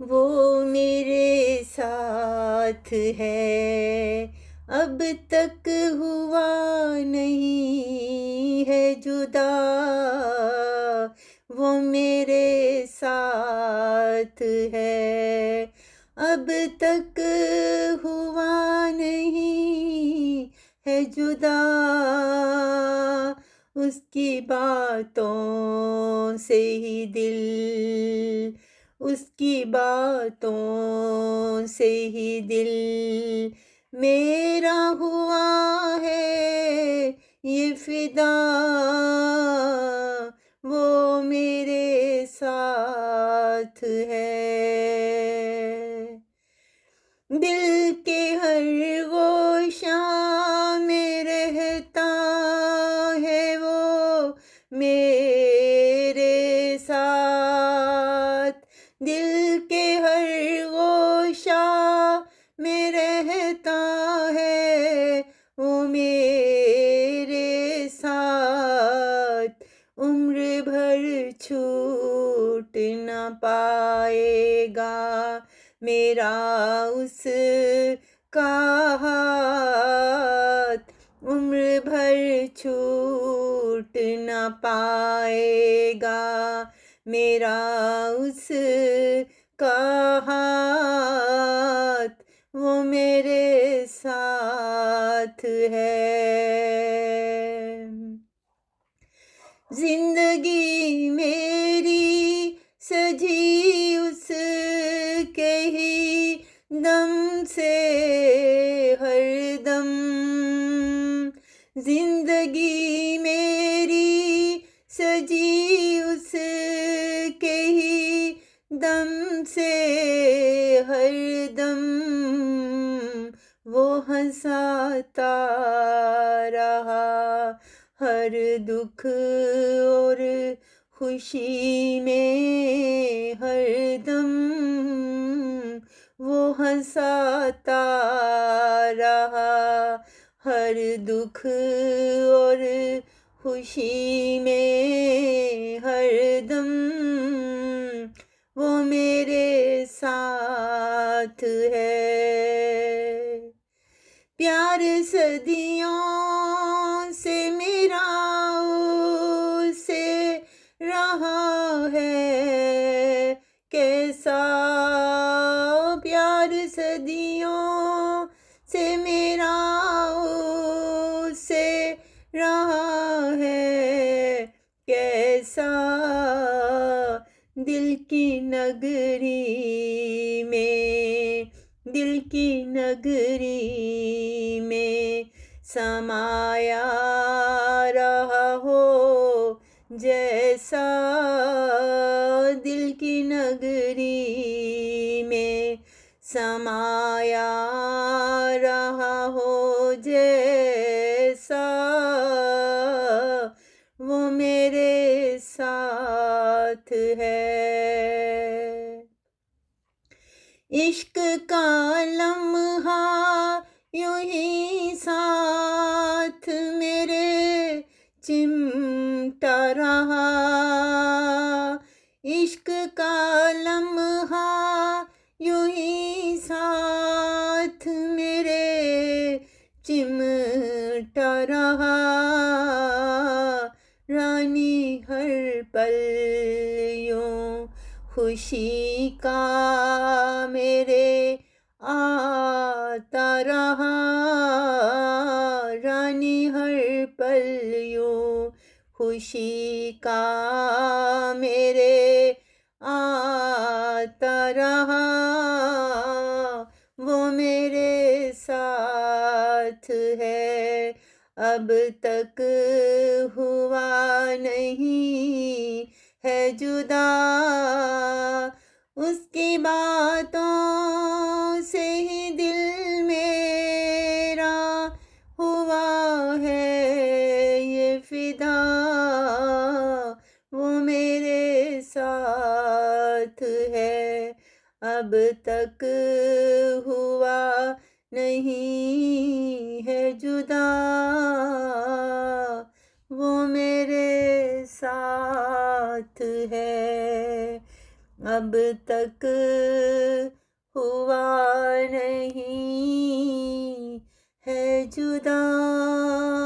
वो मेरे साथ है, अब तक हुआ नहीं है जुदा। वो मेरे साथ है, अब तक हुआ नहीं है जुदा। उसकी बातों से ही दिल, उसकी बातों से ही दिल मेरा हुआ है ये फिदा। वो मेरे साथ है, दिल के हर गोशा में रहता है वो मेरे साथ। दिल के हर गोशा में रहता है वो मेरे साथ। उम्र भर छूट न पाएगा मेरा उसका हाथ। उम्र भर छूट न पाएगा मेरा उसका हाथ। वो मेरे साथ है। जिंदगी मेरी सजी उसके ही दम से हरदम। जिंदगी मेरी सजी उसके ही दम से हरदम। वो हंसाता रहा हर दुख और खुशी में हरदम। वो हंसाता रहा हर दुख और खुशी में हरदम। वो मेरे साथ है, प्यार सदियों से मेरा उससे रहा है कैसा। प्यार सदियों से मेरा उससे रहा है कैसा। दिल की नगरी में, दिल की नगरी में समाया रहा हो जैसा। दिल की नगरी में समाया रहा हो जैसा। वो मेरे साथ है। इश्क का लम्हा यूं ही साथ मेरे चिमटा रहा। इश्क का लम्हा यूं ही साथ मेरे चिमटा रहा। रानी हर पल यूं खुशी का मेरे आता रहा। रानी हर पल यूं खुशी का मेरे आता रहा। वो मेरे साथ है, अब तक हुआ नहीं है जुदा। उसकी बातों से ही दिल मेरा हुआ है ये फिदा। वो मेरे साथ है, अब तक हुआ नहीं है जुदा। वो मेरे साथ है, अब तक हुआ नहीं है जुदा।